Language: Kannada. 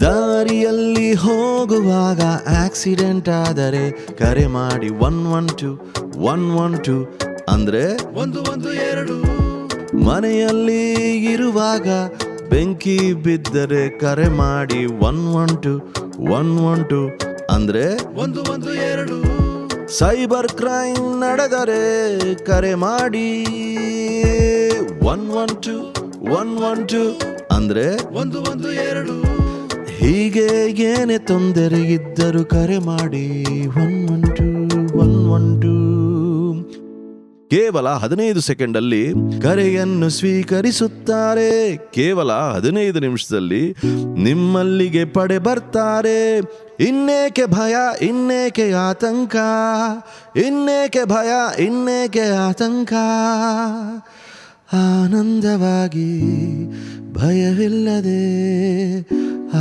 ದಾರಿಯಲ್ಲಿ ಹೋಗುವಾಗ ಆಕ್ಸಿಡೆಂಟ್ ಆದರೆ ಕರೆ ಮಾಡಿ 112 112 ಅಂದ್ರೆ 112. ಮನೆಯಲ್ಲಿ ಇರುವಾಗ ಬೆಂಕಿ ಬಿದ್ದರೆ ಕರೆ ಮಾಡಿ 112 112 ಅಂದ್ರೆ 112. ಸೈಬರ್ ಕ್ರೈಮ್ ನಡೆದರೆ ಕರೆ ಮಾಡಿ 112 112 ಅಂದ್ರೆ 112. ಹೀಗೆ ಏನೇ ತೊಂದರೆ ಇದ್ದರೂ ಕರೆ ಮಾಡಿ 112 112. ಕೇವಲ 15 ಸೆಕೆಂಡಲ್ಲಿ ಕರೆಯನ್ನು ಸ್ವೀಕರಿಸುತ್ತಾರೆ. ಕೇವಲ 15 ನಿಮಿಷದಲ್ಲಿ ನಿಮ್ಮಲ್ಲಿಗೆ ಪಡೆ ಬರ್ತಾರೆ. ಇನ್ನೇಕೆ ಭಯ, ಇನ್ನೇಕೆ ಆತಂಕ, ಇನ್ನೇಕೆ ಭಯ, ಇನ್ನೇಕೆ ಆತಂಕ. ಆನಂದವಾಗಿ ಭಯವಿಲ್ಲದೆ